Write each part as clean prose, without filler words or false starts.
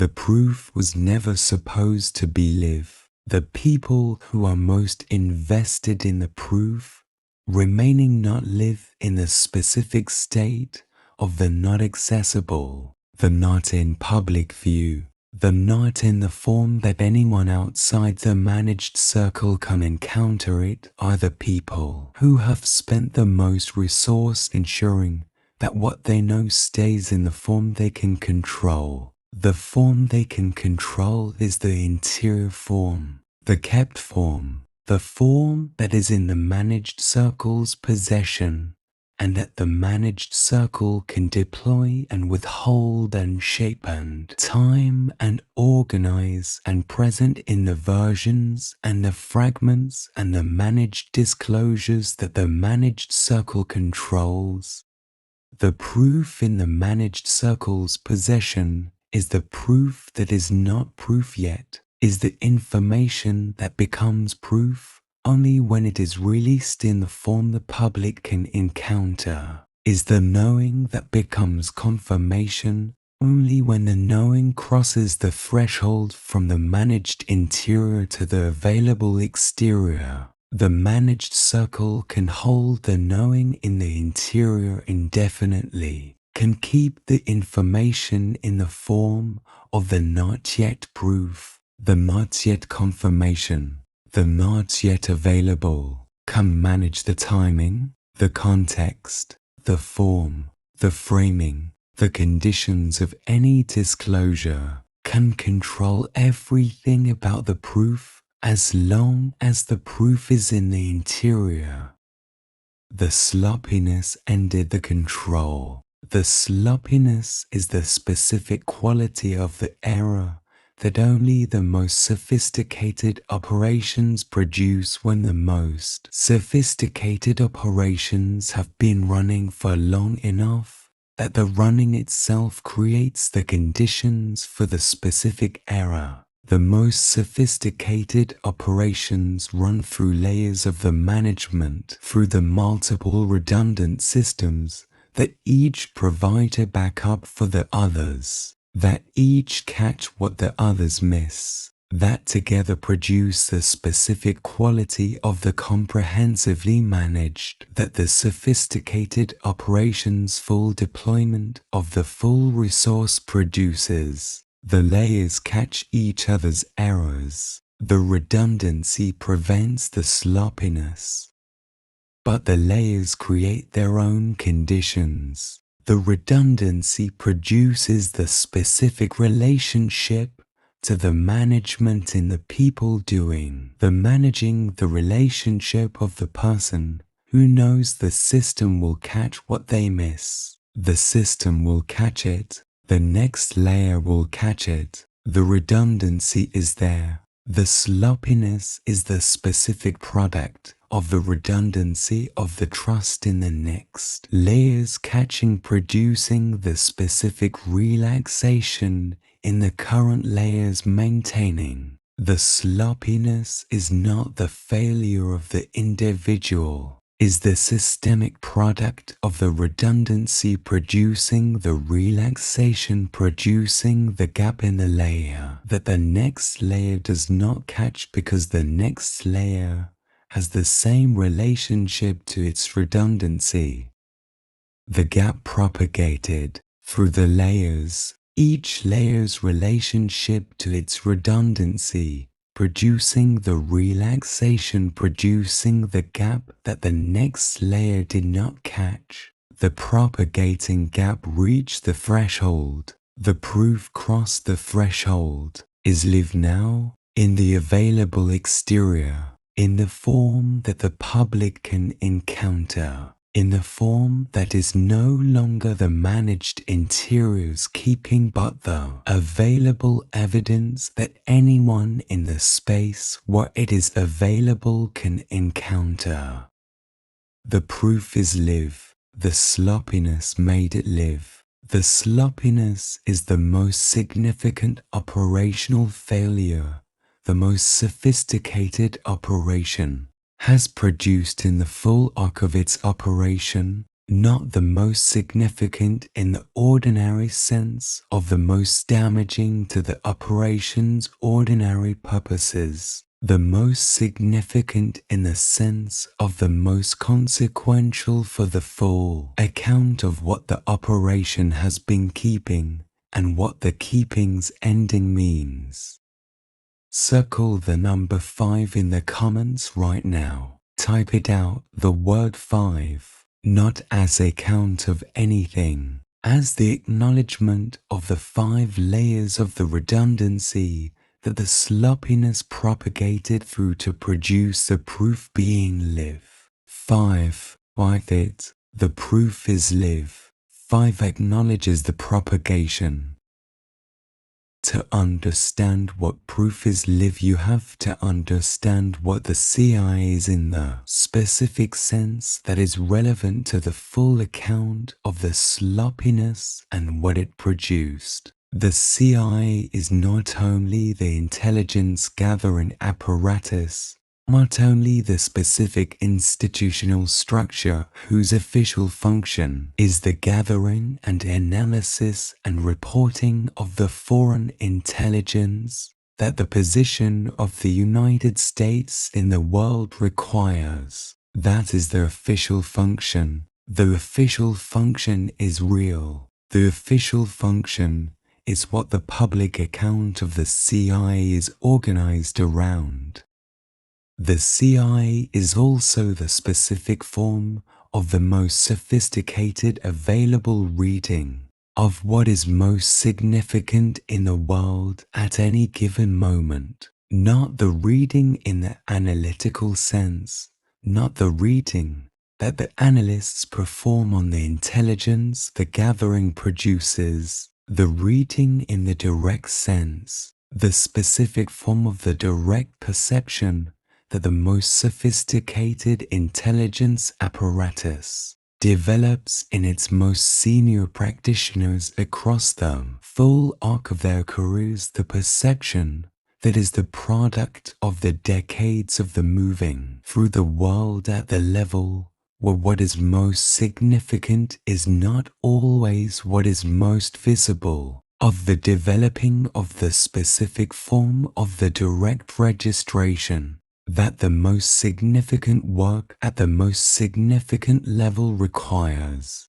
The proof was never supposed to be live. The people who are most invested in the proof, remaining not live in the specific state of the not accessible, the not in public view, the not in the form that anyone outside the managed circle can encounter it, are the people who have spent the most resource ensuring that what they know stays in the form they can control. The form they can control is the interior form, the kept form, the form that is in the managed circle's possession, and that the managed circle can deploy and withhold and shape and time and organize and present in the versions and the fragments and the managed disclosures that the managed circle controls. The proof in the managed circle's possession is the proof that is not proof yet, is the information that becomes proof only when it is released in the form the public can encounter, is the knowing that becomes confirmation only when the knowing crosses the threshold from the managed interior to the available exterior. The managed circle can hold the knowing in the interior indefinitely, can keep the information in the form of the not yet proof, the not yet confirmation, the not yet available, can manage the timing, the context, the form, the framing, the conditions of any disclosure, can control everything about the proof as long as the proof is in the interior. The sloppiness ended the control. The sloppiness is the specific quality of the error that only the most sophisticated operations produce when the most sophisticated operations have been running for long enough that the running itself creates the conditions for the specific error. The most sophisticated operations run through layers of the management, through the multiple redundant systems that each provide a backup for the others, that each catch what the others miss, that together produce the specific quality of the comprehensively managed, that the sophisticated operations full deployment of the full resource produces. The layers catch each other's errors. The redundancy prevents the sloppiness. But the layers create their own conditions. The redundancy produces the specific relationship to the management in the people doing the managing, the relationship of the person who knows the system will catch what they miss. The system will catch it. The next layer will catch it. The redundancy is there. The sloppiness is the specific product of the redundancy of the trust in the next layers catching, producing the specific relaxation in the current layers maintaining. The sloppiness is not the failure of the individual, is the systemic product of the redundancy producing the relaxation, producing the gap in the layer that the next layer does not catch because the next layer has the same relationship to its redundancy. The gap propagated through the layers, each layer's relationship to its redundancy, producing the relaxation, producing the gap that the next layer did not catch. The propagating gap reached the threshold. The proof crossed the threshold, is live now in the available exterior, in the form that the public can encounter, in the form that is no longer the managed interior's keeping but the available evidence that anyone in the space where it is available can encounter. The proof is live. The sloppiness made it live. The sloppiness is the most significant operational failure the most sophisticated operation has produced in the full arc of its operation, not the most significant in the ordinary sense of the most damaging to the operation's ordinary purposes, the most significant in the sense of the most consequential for the full account of what the operation has been keeping and what the keeping's ending means. Circle the number 5 in the comments right now. Type it out, the word 5, not as a count of anything, as the acknowledgement of the 5 layers of the redundancy that the sloppiness propagated through to produce the proof being live. 5. With it, the proof is live. 5 acknowledges the propagation. To understand what proof is live, you have to understand what the CI is in the specific sense that is relevant to the full account of the sloppiness and what it produced. The CI is not only the intelligence gathering apparatus, not only the specific institutional structure whose official function is the gathering and analysis and reporting of the foreign intelligence that the position of the United States in the world requires. That is the official function. The official function is real. The official function is what the public account of the CI is organized around. The CI is also the specific form of the most sophisticated available reading of what is most significant in the world at any given moment, not the reading in the analytical sense, not the reading that the analysts perform on the intelligence the gathering produces, the reading in the direct sense, the specific form of the direct perception that the most sophisticated intelligence apparatus develops in its most senior practitioners across the full arc of their careers, the perception that is the product of the decades of the moving through the world at the level where what is most significant is not always what is most visible, of the developing of the specific form of the direct registration that the most significant work at the most significant level requires.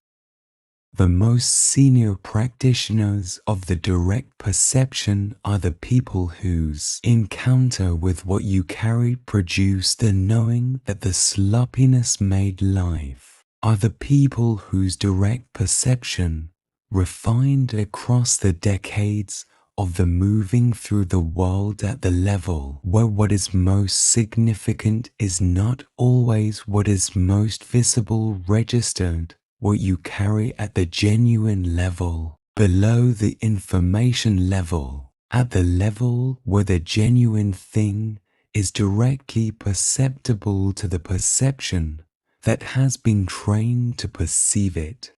The most senior practitioners of the direct perception are the people whose encounter with what you carry produce the knowing that the sloppiness made life, are the people whose direct perception, refined across the decades of the moving through the world at the level where what is most significant is not always what is most visible, registered, what you carry at the genuine level, below the information level, at the level where the genuine thing is directly perceptible to the perception that has been trained to perceive it.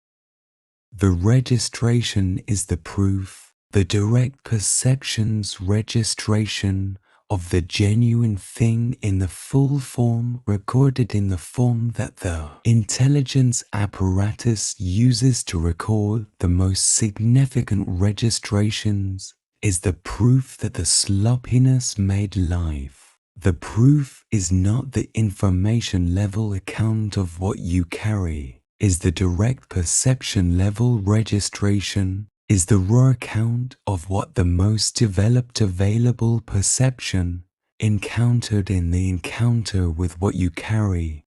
The registration is the proof, the direct perception's registration of the genuine thing in the full form recorded in the form that the intelligence apparatus uses to record the most significant registrations is the proof that the sloppiness made life. The proof is not the information level account of what you carry, is the direct perception level registration, is the raw account of what the most developed available perception encountered in the encounter with what you carry.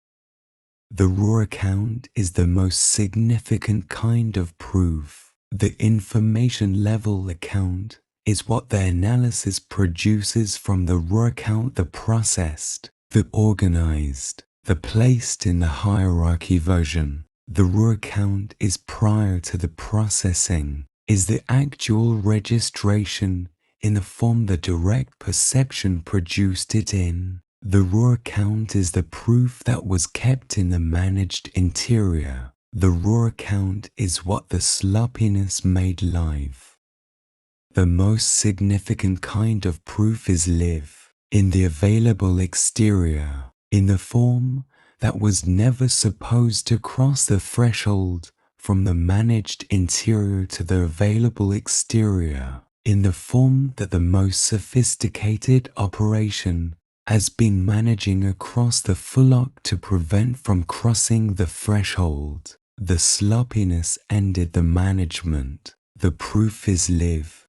The raw account is the most significant kind of proof. The information level account is what the analysis produces from the raw account, the processed, the organized, the placed in the hierarchy version. The raw account is prior to the processing, is the actual registration in the form the direct perception produced it in. The raw account is the proof that was kept in the managed interior. The raw account is what the sloppiness made live. The most significant kind of proof is live, in the available exterior, in the form that was never supposed to cross the threshold from the managed interior to the available exterior, in the form that the most sophisticated operation has been managing across the fullock to prevent from crossing the threshold. The sloppiness ended the management. The proof is live.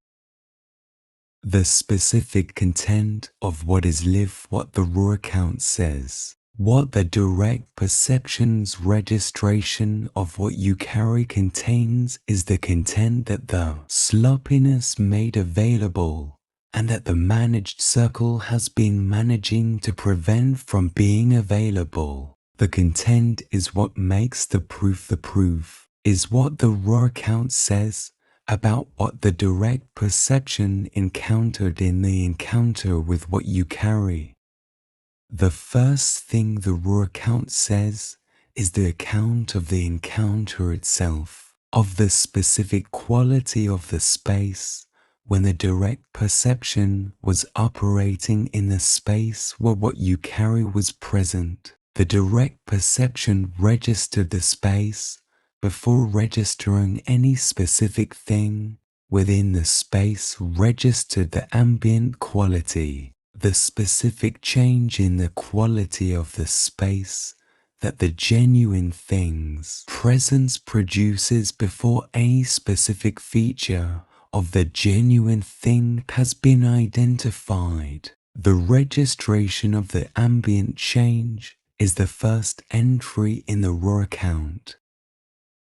The specific content of what is live, what the raw account says. What the direct perception's registration of what you carry contains is the content that the sloppiness made available and that the managed circle has been managing to prevent from being available. The content is what makes the proof, is what the raw account says about what the direct perception encountered in the encounter with what you carry. The first thing the raw account says is the account of the encounter itself, of the specific quality of the space when the direct perception was operating in the space where what you carry was present. The direct perception registered the space before registering any specific thing within the space, registered the ambient quality, the specific change in the quality of the space that the genuine thing's presence produces before any specific feature of the genuine thing has been identified. The registration of the ambient change is the first entry in the raw account.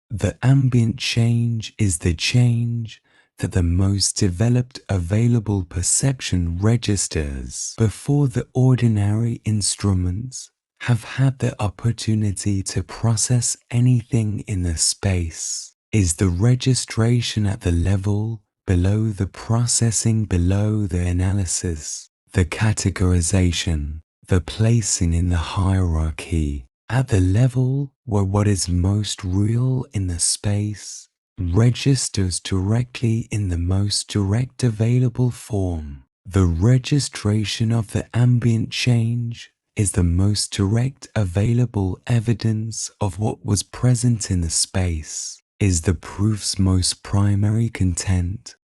The ambient change is the change that the most developed available perception registers before the ordinary instruments have had the opportunity to process anything in the space. Is the registration at the level below the processing, below the analysis, the categorization, the placing in the hierarchy, at the level where what is most real in the space registers directly in the most direct available form. The registration of the ambient change is the most direct available evidence of what was present in the space, is the proof's most primary content.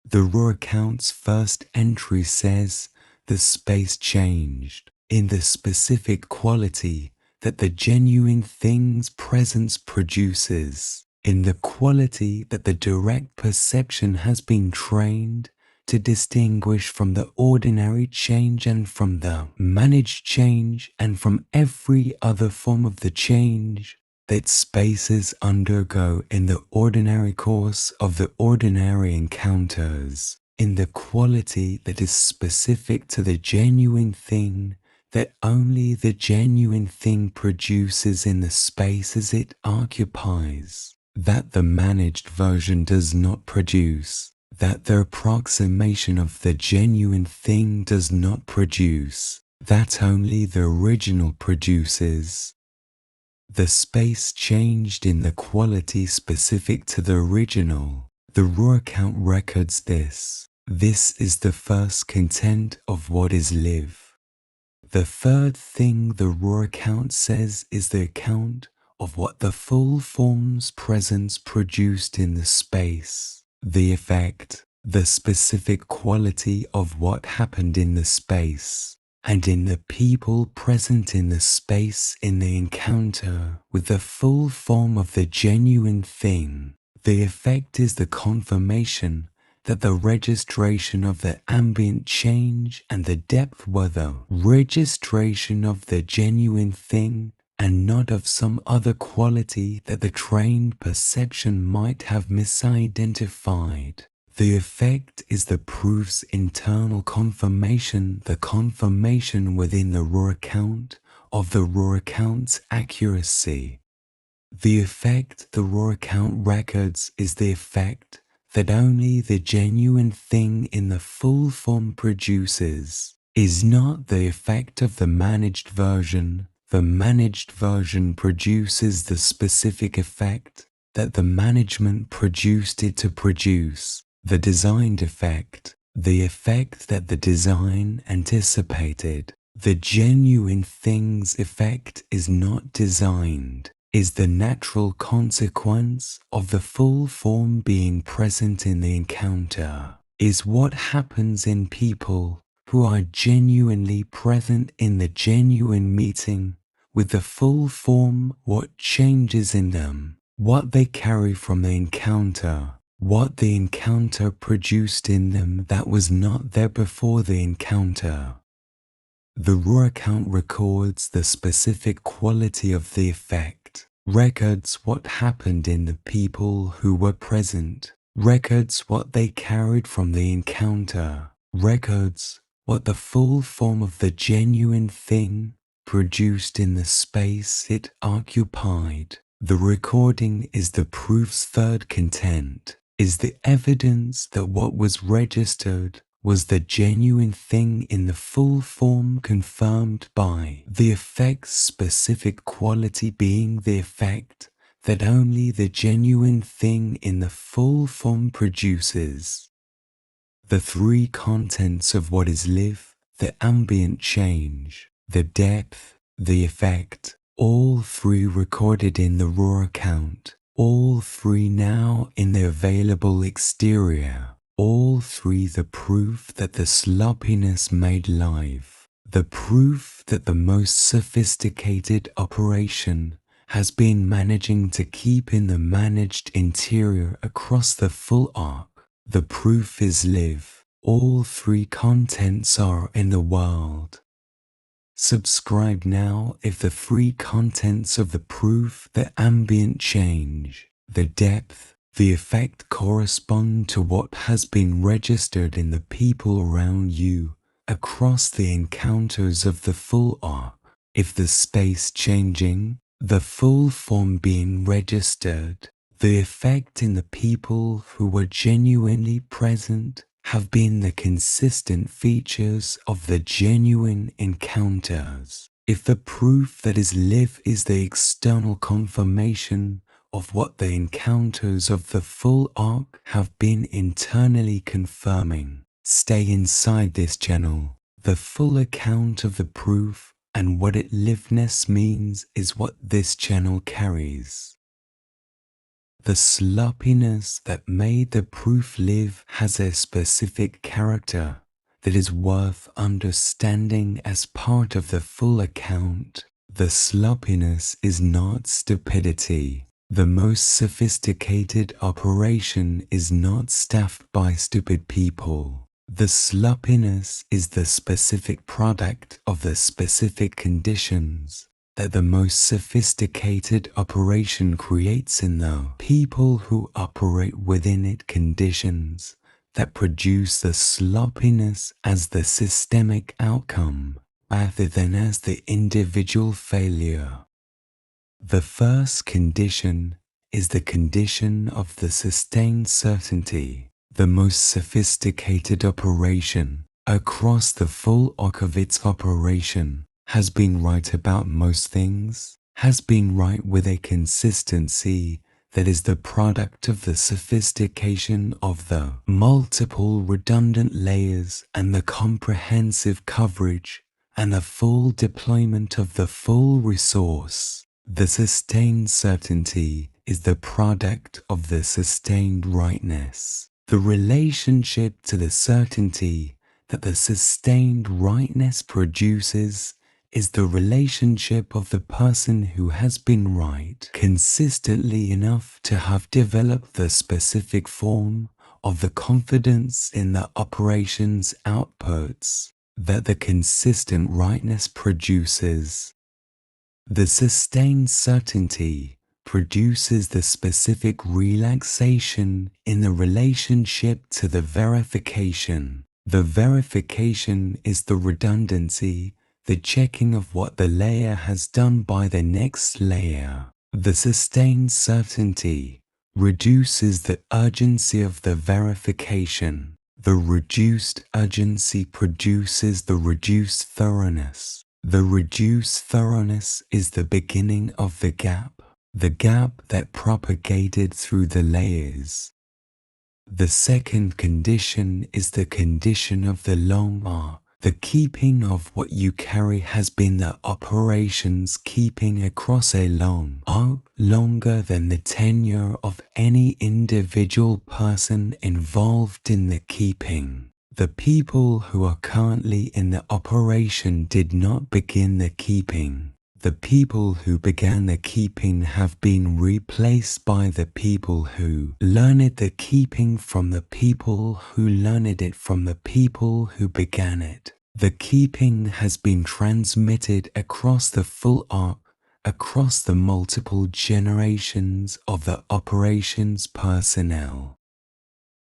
The raw account's first entry says the space changed in the specific quality that the genuine thing's presence produces, in the quality that the direct perception has been trained to distinguish from the ordinary change and from the managed change and from every other form of the change that spaces undergo in the ordinary course of the ordinary encounters, in the quality that is specific to the genuine thing that only the genuine thing produces in the spaces it occupies, that the managed version does not produce, that the approximation of the genuine thing does not produce, that only the original produces. The space changed in the quality specific to the original. The raw account records this. This is the first content of what is live. The third thing the raw account says is the account of what the full form's presence produced in the space, the effect, the specific quality of what happened in the space, and in the people present in the space in the encounter with the full form of the genuine thing. The effect is the confirmation that the registration of the ambient change and the depth were the registration of the genuine thing and not of some other quality that the trained perception might have misidentified. The effect is the proof's internal confirmation, the confirmation within the raw account of the raw account's accuracy. The effect the raw account records is the effect that only the genuine thing in the full form produces, is not the effect of the managed version. The managed version produces the specific effect that the management produced it to produce, the designed effect, the effect that the design anticipated, The genuine thing's effect is not designed, is the natural consequence of the full form being present in the encounter, is what happens in people who are genuinely present in the genuine meeting with the full form, what changes in them, what they carry from the encounter, what the encounter produced in them that was not there before the encounter. The raw account records the specific quality of the effect, records what happened in the people who were present, records what they carried from the encounter, records what the full form of the genuine thing produced in the space it occupied. The recording is the proof's third content, is the evidence that what was registered was the genuine thing in the full form confirmed by the effect's specific quality being the effect that only the genuine thing in the full form produces. The three contents of what is live, the ambient change, the depth, the effect, all three recorded in the raw account, all three now in the available exterior, all three the proof that the sloppiness made live, the proof that the most sophisticated operation has been managing to keep in the managed interior across the full arc. The proof is live. All three contents are in the world. Subscribe now if the three contents of the proof, the ambient change, the depth, the effect correspond to what has been registered in the people around you across the encounters of the full arc. If the space changing, the full form being registered, the effect in the people who were genuinely present have been the consistent features of the genuine encounters. If the proof that is live is the external confirmation of what the encounters of the full arc have been internally confirming, stay inside this channel. The full account of the proof and what it liveness means is what this channel carries. The sloppiness that made the proof live has a specific character that is worth understanding as part of the full account. The sloppiness is not stupidity. The most sophisticated operation is not staffed by stupid people. The sloppiness is the specific product of the specific conditions that the most sophisticated operation creates in the people who operate within it, conditions that produce the sloppiness as the systemic outcome rather than as the individual failure. The first condition is the condition of the sustained certainty, the most sophisticated operation across the full arc of its operation has been right about most things, has been right with a consistency that is the product of the sophistication of the multiple redundant layers and the comprehensive coverage and the full deployment of the full resource. The sustained certainty is the product of the sustained rightness. The relationship to the certainty that the sustained rightness produces is the relationship of the person who has been right consistently enough to have developed the specific form of the confidence in the operation's outputs that the consistent rightness produces. The sustained certainty produces the specific relaxation in the relationship to the verification. The verification is the redundancy, the checking of what the layer has done by the next layer. The sustained certainty reduces the urgency of the verification. The reduced urgency produces the reduced thoroughness. The reduced thoroughness is the beginning of the gap that propagated through the layers. The second condition is the condition of the long arc. The keeping of what you carry has been the operation's keeping across a long arc, longer than the tenure of any individual person involved in the keeping. The people who are currently in the operation did not begin the keeping. The people who began the keeping have been replaced by the people who learned the keeping from the people who learned it from the people who began it. The keeping has been transmitted across the full arc, across the multiple generations of the operations personnel.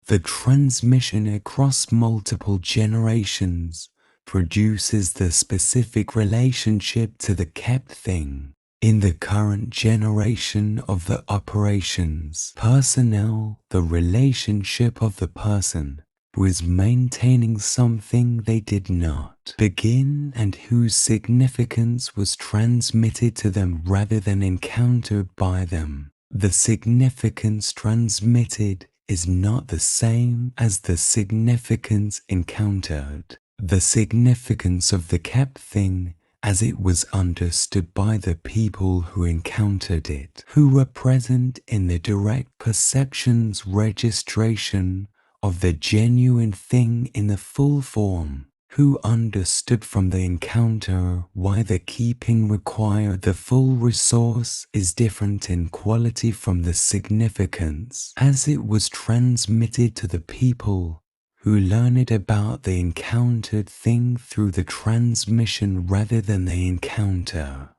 The transmission across multiple generations produces the specific relationship to the kept thing. In the current generation of the operations personnel, the relationship of the person who is maintaining something they did not begin and whose significance was transmitted to them rather than encountered by them. The significance transmitted is not the same as the significance encountered. The significance of the kept thing as it was understood by the people who encountered it, who were present in the direct perception's registration of the genuine thing in the full form, who understood from the encounter why the keeping required the full resource is different in quality from the significance as it was transmitted to the people who learned about the encountered thing through the transmission rather than the encounter.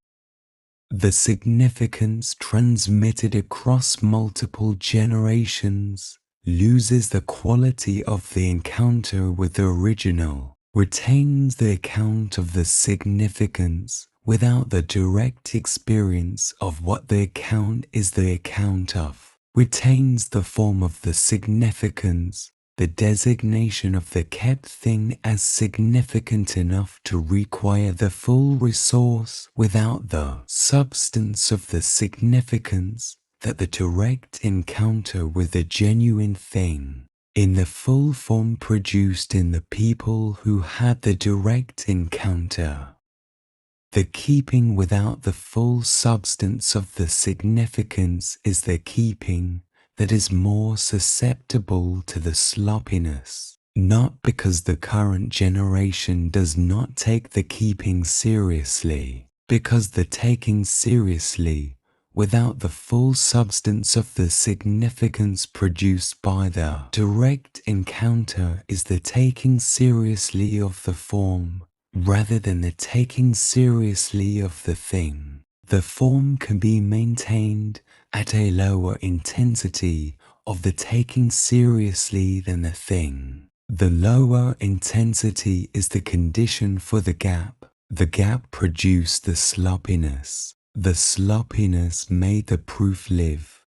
The significance transmitted across multiple generations loses the quality of the encounter with the original, retains the account of the significance without the direct experience of what the account is the account of, retains the form of the significance, the designation of the kept thing as significant enough to require the full resource without the substance of the significance that the direct encounter with the genuine thing, in the full form produced in the people who had the direct encounter. The keeping without the full substance of the significance is the keeping that is more susceptible to the sloppiness, not because the current generation does not take the keeping seriously, because the taking seriously without the full substance of the significance produced by the direct encounter is the taking seriously of the form rather than the taking seriously of the thing. The form can be maintained at a lower intensity of the taking seriously than the thing. The lower intensity is the condition for the gap. The gap produced the sloppiness. The sloppiness made the proof live.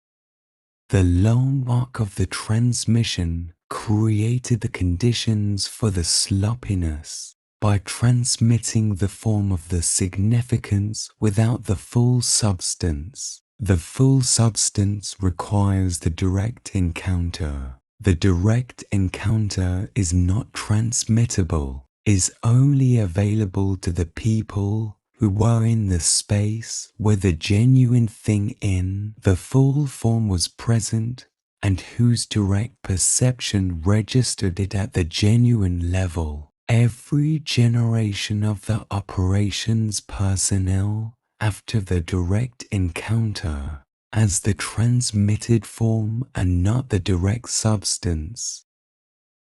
The long arc of the transmission created the conditions for the sloppiness by transmitting the form of the significance without the full substance. The full substance requires the direct encounter. The direct encounter is not transmittable, is only available to the people who were in the space where the genuine thing in the full form was present and whose direct perception registered it at the genuine level. Every generation of the operations personnel after the direct encounter as the transmitted form and not the direct substance.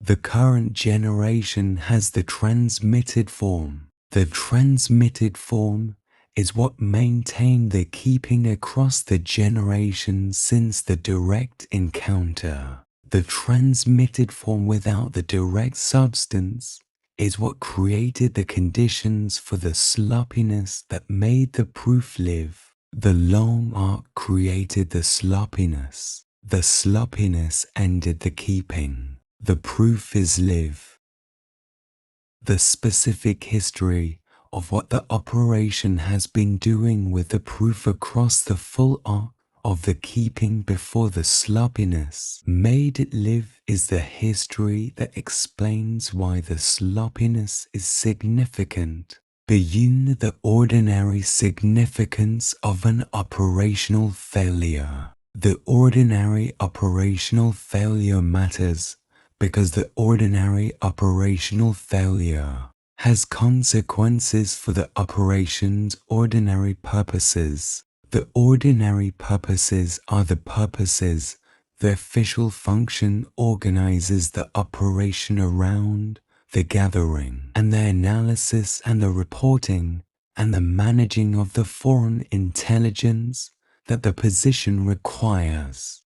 The current generation has the transmitted form. The transmitted form is what maintained the keeping across the generations since the direct encounter. The transmitted form without the direct substance is what created the conditions for the sloppiness that made the proof live. The long arc created the sloppiness. The sloppiness ended the keeping. The proof is live. The specific history of what the operation has been doing with the proof across the full arc of the keeping before the sloppiness made it live is the history that explains why the sloppiness is significant beyond the ordinary significance of an operational failure. The ordinary operational failure matters because the ordinary operational failure has consequences for the operation's ordinary purposes. The ordinary purposes are the purposes the official function organizes the operation around, the gathering and the analysis and the reporting and the managing of the foreign intelligence that the position requires.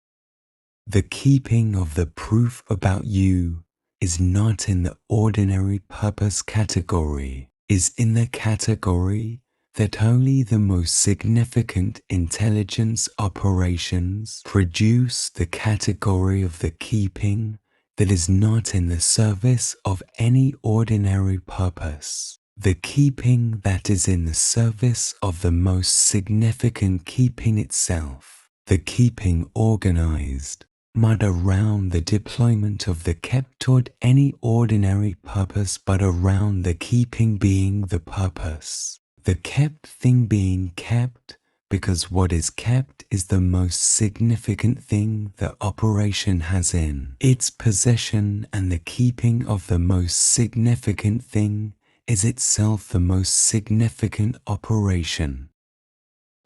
The keeping of the proof about you is not in the ordinary purpose category, is in the category that only the most significant intelligence operations produce, the category of the keeping that is not in the service of any ordinary purpose. The keeping that is in the service of the most significant keeping itself, the keeping organized, not around the deployment of the kept toward any ordinary purpose, but around the keeping being the purpose, the kept thing being kept, because what is kept is the most significant thing the operation has in its possession, and the keeping of the most significant thing is itself the most significant operation.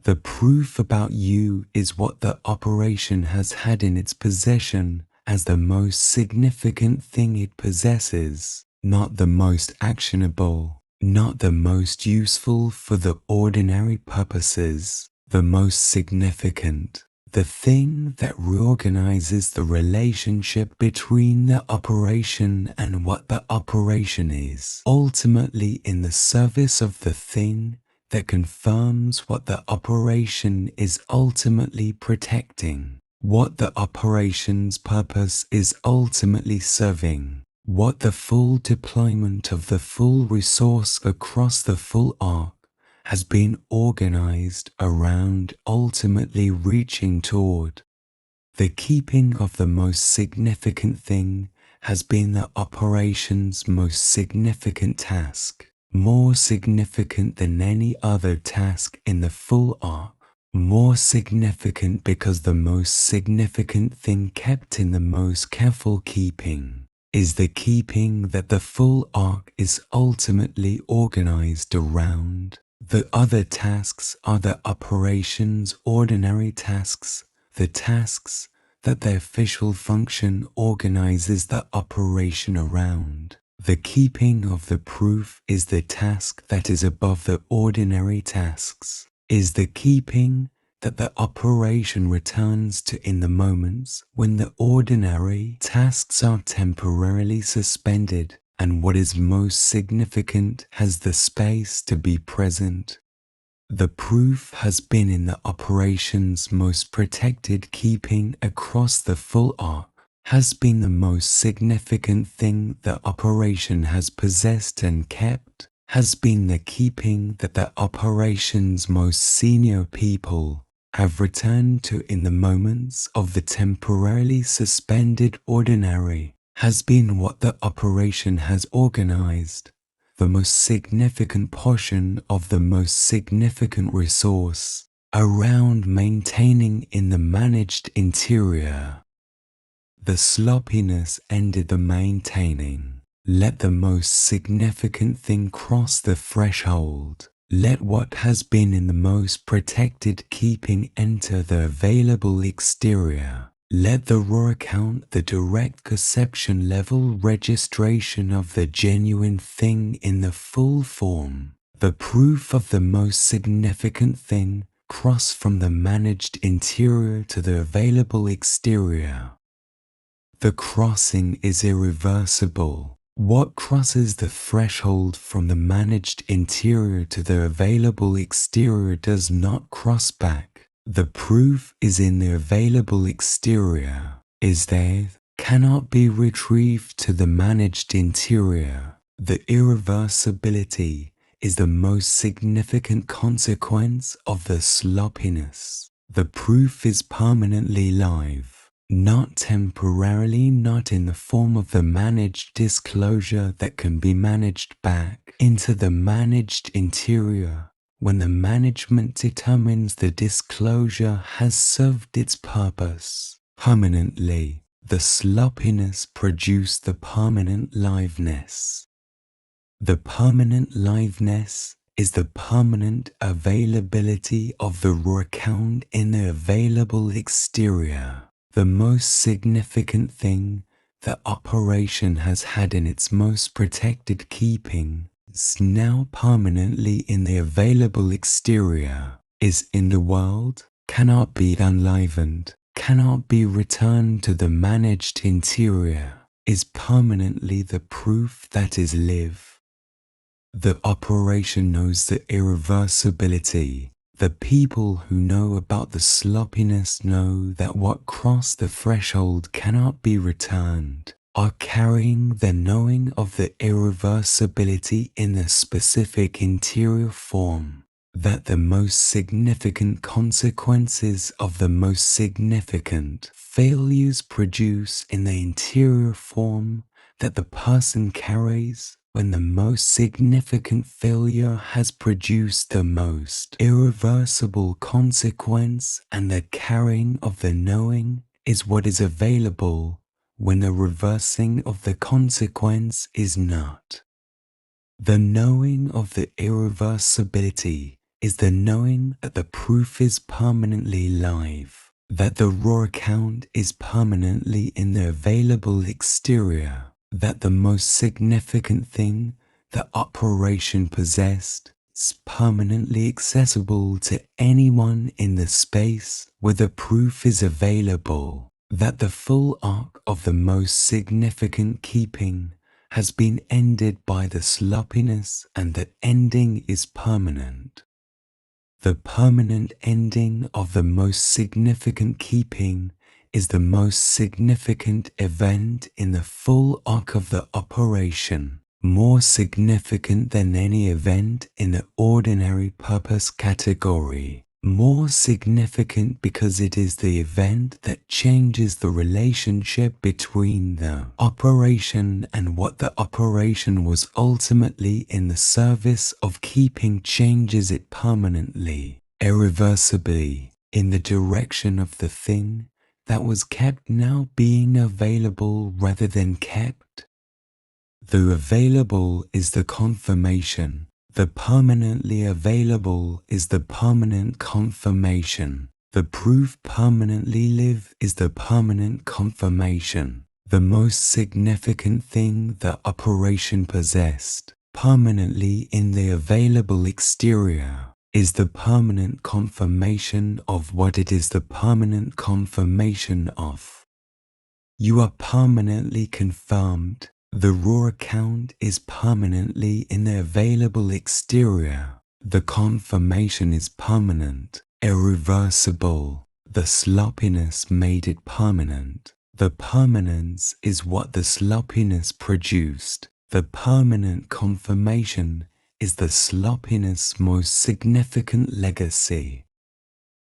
The proof about you is what the operation has had in its possession as the most significant thing it possesses, not the most actionable, not the most useful for the ordinary purposes, the most significant, the thing that reorganizes the relationship between the operation and what the operation is, ultimately in the service of the thing that confirms what the operation is ultimately protecting, what the operation's purpose is ultimately serving, what the full deployment of the full resource across the full arc has been organized around, ultimately reaching toward. The keeping of the most significant thing has been the operation's most significant task, more significant than any other task in the full arc, more significant because the most significant thing kept in the most careful keeping is the keeping that the full arc is ultimately organized around. The other tasks are the operation's ordinary tasks, the tasks that the official function organizes the operation around. The keeping of the proof is the task that is above the ordinary tasks, is the keeping that the operation returns to in the moments when the ordinary tasks are temporarily suspended, and what is most significant has the space to be present. The proof has been in the operation's most protected keeping across the full arc, has been the most significant thing the operation has possessed and kept, has been the keeping that the operation's most senior people have returned to in the moments of the temporarily suspended ordinary, has been what the operation has organized, the most significant portion of the most significant resource, around maintaining in the managed interior. The sloppiness ended the maintaining. Let the most significant thing cross the threshold. Let what has been in the most protected keeping enter the available exterior. Let the raw account the direct conception level registration of the genuine thing in the full form. The proof of the most significant thing cross from the managed interior to the available exterior. The crossing is irreversible. What crosses the threshold from the managed interior to the available exterior does not cross back. The proof is in the available exterior, is there, cannot be retrieved to the managed interior. The irreversibility is the most significant consequence of the sloppiness. The proof is permanently live, not temporarily, not in the form of the managed disclosure that can be managed back into the managed interior when the management determines the disclosure has served its purpose. Permanently, the sloppiness produced the permanent liveness. The permanent liveness is the permanent availability of the raw account in the available exterior. The most significant thing the operation has had in its most protected keeping is now permanently in the available exterior, is in the world, cannot be enlivened, cannot be returned to the managed interior, is permanently the proof that is live. The operation knows the irreversibility. The people who know about the sloppiness know that what crossed the threshold cannot be returned, are carrying the knowing of the irreversibility in the specific interior form, that the most significant consequences of the most significant failures produce in the interior form that the person carries when the most significant failure has produced the most irreversible consequence, and the carrying of the knowing is what is available when the reversing of the consequence is not. The knowing of the irreversibility is the knowing that the proof is permanently live, that the raw account is permanently in the available exterior, that the most significant thing the operation possessed is permanently accessible to anyone in the space where the proof is available, that the full arc of the most significant keeping has been ended by the sloppiness, and that ending is permanent. The permanent ending of the most significant keeping is the most significant event in the full arc of the operation, more significant than any event in the ordinary purpose category, more significant because it is the event that changes the relationship between the operation and what the operation was ultimately in the service of keeping, changes it permanently, irreversibly, in the direction of the thing that was kept now being available rather than kept. The available is the confirmation. The permanently available is the permanent confirmation. The proof permanently live is the permanent confirmation. The most significant thing the operation possessed, permanently in the available exterior, is the permanent confirmation of what it is the permanent confirmation of. You are permanently confirmed. The raw account is permanently in the available exterior. The confirmation is permanent, irreversible. The sloppiness made it permanent. The permanence is what the sloppiness produced. The permanent confirmation is the sloppiness' most significant legacy.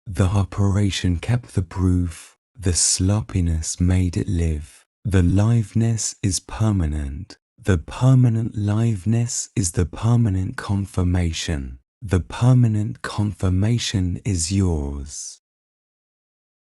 The operation kept the proof. The sloppiness made it live. The liveness is permanent. The permanent liveness is the permanent confirmation. The permanent confirmation is yours.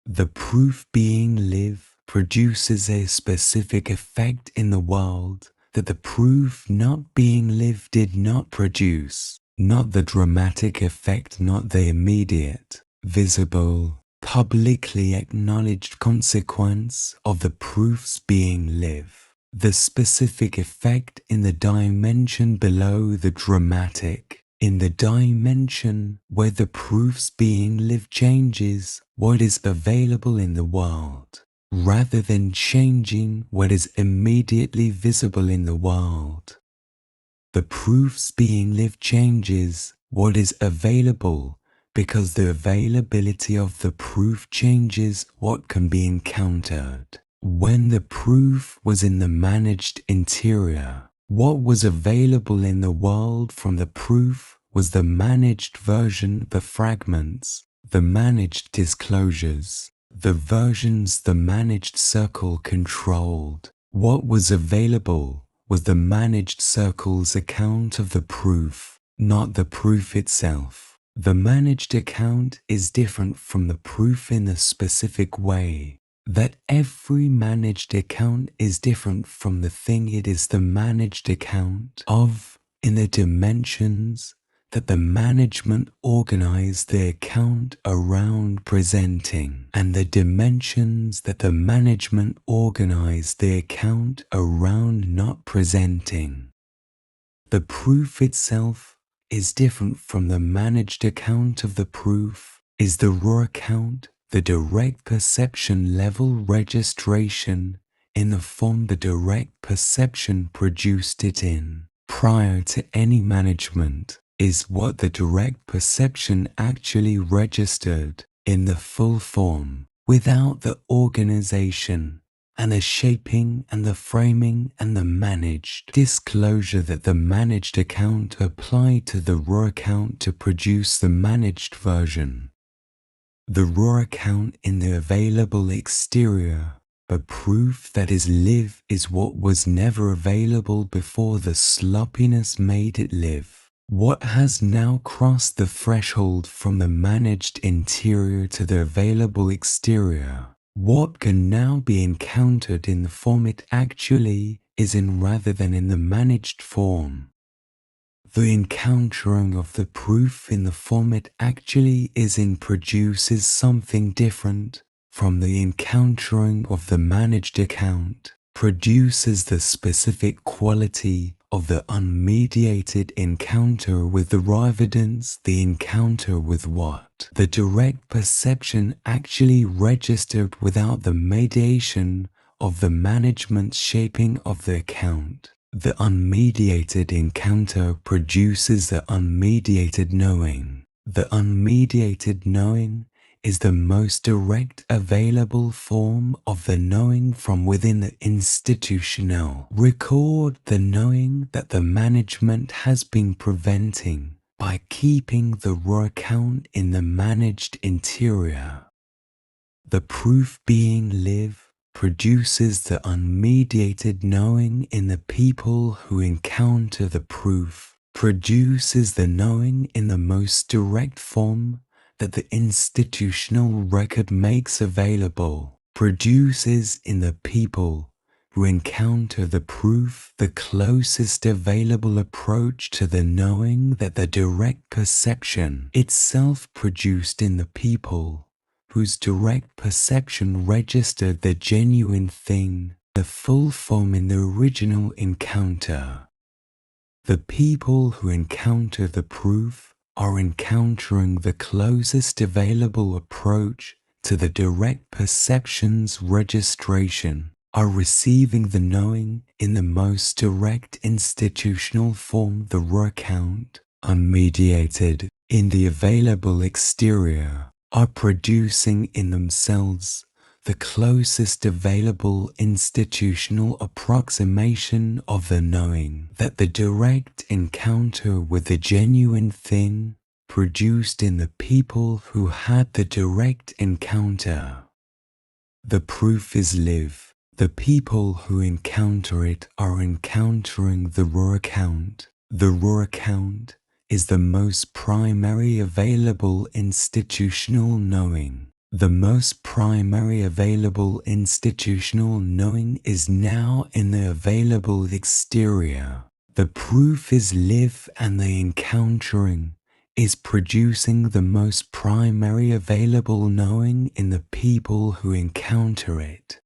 The proof being live produces a specific effect in the world that the proof not being live did not produce, not the dramatic effect, not the immediate, visible, publicly acknowledged consequence of the proofs being live. The specific effect in the dimension below the dramatic, in the dimension where the proofs being live changes what is available in the world, rather than changing what is immediately visible in the world. The proofs being live changes what is available because the availability of the proof changes what can be encountered. When the proof was in the managed interior, what was available in the world from the proof was the managed version, the fragments, the managed disclosures, the versions the managed circle controlled. What was available was the managed circle's account of the proof, not the proof itself. The managed account is different from the proof in a specific way that every managed account is different from the thing it is the managed account of in the dimensions that the management organized the account around presenting, and the dimensions that the management organized the account around not presenting. The proof itself is different from the managed account of the proof, is the raw account, the direct perception level registration in the form the direct perception produced it in, prior to any management, is what the direct perception actually registered in the full form, without the organization and the shaping and the framing and the managed disclosure that the managed account applied to the raw account to produce the managed version. The raw account in the available exterior, but proof that is live is what was never available before the sloppiness made it live. What has now crossed the threshold from the managed interior to the available exterior? What can now be encountered in the form it actually is in rather than in the managed form? The encountering of the proof in the form it actually is in produces something different from the encountering of the managed account, produces the specific quality of the unmediated encounter with the raw evidence, the encounter with what the direct perception actually registered without the mediation of the management shaping of the account. The unmediated encounter produces the unmediated knowing. The unmediated knowing is the most direct available form of the knowing from within the institutional record, the knowing that the management has been preventing by keeping the raw account in the managed interior. The proof being live produces the unmediated knowing in the people who encounter the proof, produces the knowing in the most direct form that the institutional record makes available, produces in the people who encounter the proof the closest available approach to the knowing that the direct perception itself produced in the people whose direct perception registered the genuine thing, the full form in the original encounter. The people who encounter the proof are encountering the closest available approach to the direct perception's registration, are receiving the knowing in the most direct institutional form, the raw account, unmediated in the available exterior, are producing in themselves the closest available institutional approximation of the knowing that the direct encounter with the genuine thing produced in the people who had the direct encounter. The proof is live. The people who encounter it are encountering the raw account. The raw account is the most primary available institutional knowing. The most primary available institutional knowing is now in the available exterior. The proof is live and the encountering is producing the most primary available knowing in the people who encounter it.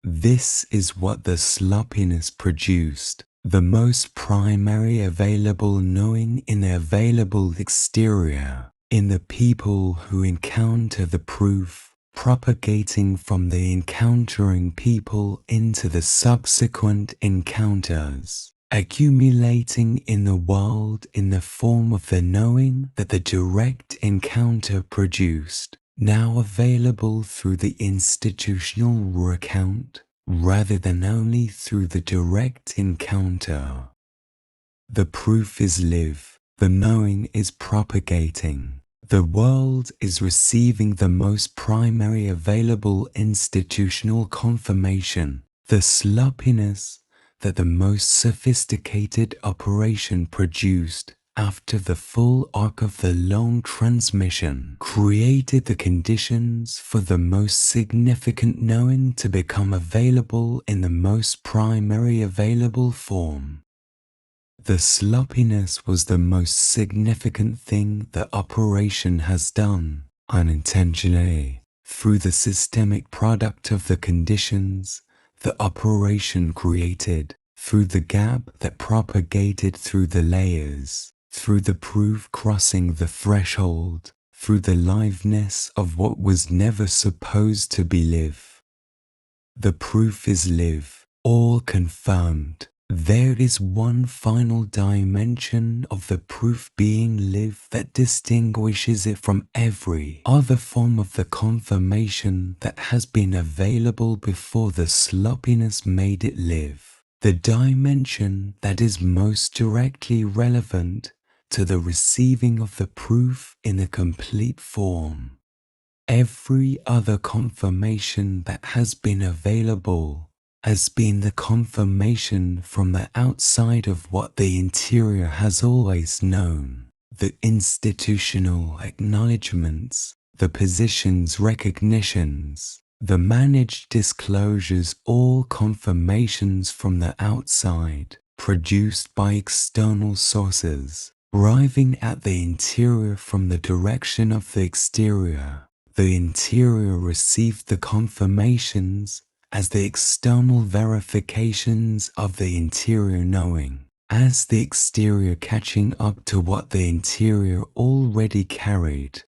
This is what the sloppiness produced. The most primary available knowing in the available exterior, in the people who encounter the proof, propagating from the encountering people into the subsequent encounters, accumulating in the world in the form of the knowing that the direct encounter produced, now available through the institutional raw account, rather than only through the direct encounter. The proof is live, the knowing is propagating. The world is receiving the most primary available institutional confirmation, the sloppiness that the most sophisticated operation produced after the full arc of the long transmission created the conditions for the most significant knowing to become available in the most primary available form. The sloppiness was the most significant thing the operation has done, unintentionally, through the systemic product of the conditions the operation created, through the gap that propagated through the layers, through the proof crossing the threshold, through the liveness of what was never supposed to be live. The proof is live, all confirmed. There is one final dimension of the proof being live that distinguishes it from every other form of the confirmation that has been available before the sloppiness made it live. The dimension that is most directly relevant to the receiving of the proof in a complete form. Every other confirmation that has been available has been the confirmation from the outside of what the interior has always known. The institutional acknowledgements, the positions recognitions, the managed disclosures, all confirmations from the outside, produced by external sources, arriving at the interior from the direction of the exterior. The interior received the confirmations as the external verifications of the interior knowing, as the exterior catching up to what the interior already carried.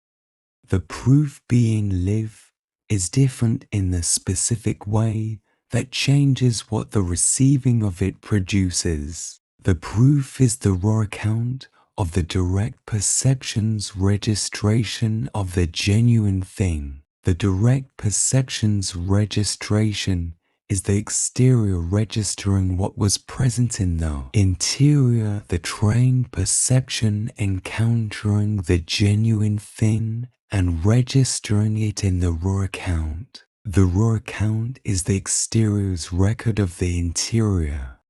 The proof being live is different in the specific way that changes what the receiving of it produces. The proof is the raw account of the direct perception's registration of the genuine thing. The direct perception's registration is the exterior registering what was present in the interior, the trained perception encountering the genuine thing and registering it in the raw account. The raw account is the exterior's record of the interior.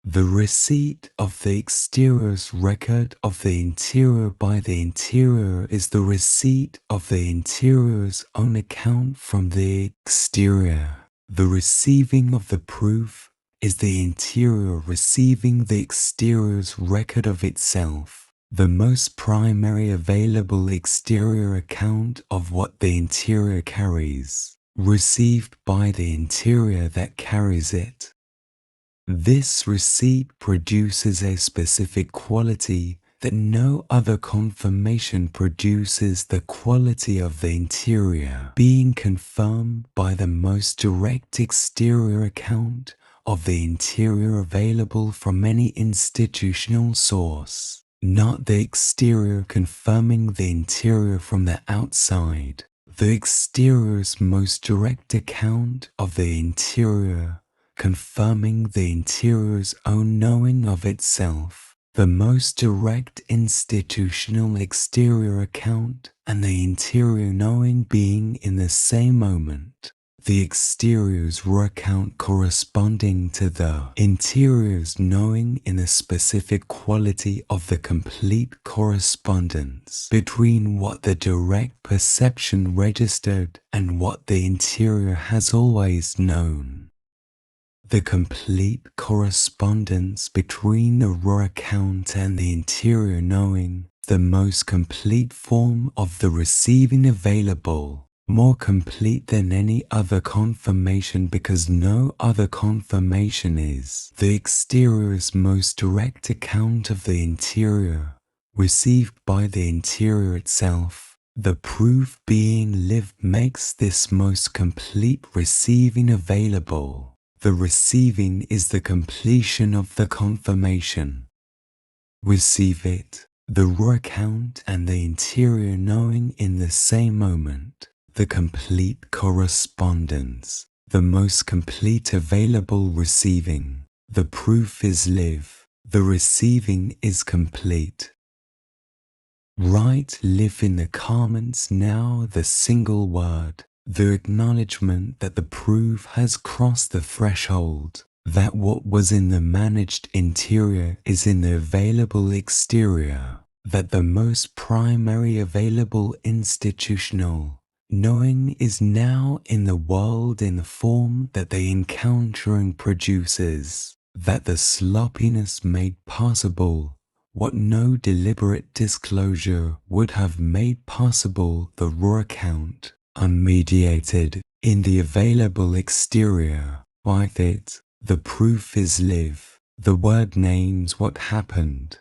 The receipt of the exterior's record of the interior by the interior is the receipt of the interior's own account from the exterior. The receiving of the proof is the interior receiving the exterior's record of itself, the most primary available exterior account of what the interior carries, received by the interior that carries it. This receipt produces a specific quality that no other confirmation produces, the quality of the interior being confirmed by the most direct exterior account of the interior available from any institutional source, not the exterior confirming the interior from the outside. The exterior's most direct account of the interior confirming the interior's own knowing of itself, the most direct institutional exterior account and the interior knowing being in the same moment, the exterior's raw account corresponding to the interior's knowing in a specific quality of the complete correspondence between what the direct perception registered and what the interior has always known. The complete correspondence between the raw account and the interior knowing, the most complete form of the receiving available, more complete than any other confirmation because no other confirmation is. The exterior's most direct account of the interior, received by the interior itself. The proof being lived makes this most complete receiving available. The receiving is the completion of the confirmation. Receive it, the raw account and the interior knowing in the same moment, the complete correspondence, the most complete available receiving. The proof is live, the receiving is complete. Write live in the comments now the single word, the acknowledgement that the proof has crossed the threshold, that what was in the managed interior is in the available exterior, that the most primary available institutional knowing is now in the world in the form that the encountering produces, that the sloppiness made possible what no deliberate disclosure would have made possible, the raw account, unmediated, in the available exterior. By it, the proof is live. The word names what happened.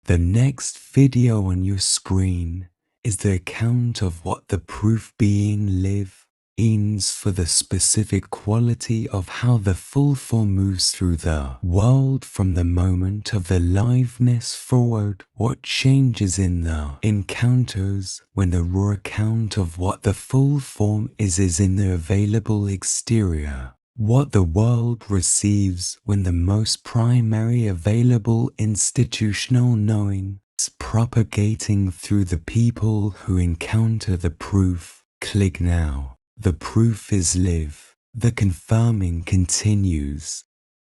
The next video on your screen is the account of what the proof being live means for the specific quality of how the full form moves through the world from the moment of the liveness forward, what changes in the encounters when the raw account of what the full form is in the available exterior. What the world receives when the most primary available institutional knowing is propagating through the people who encounter the proof. Click now. The proof is live. The confirming continues.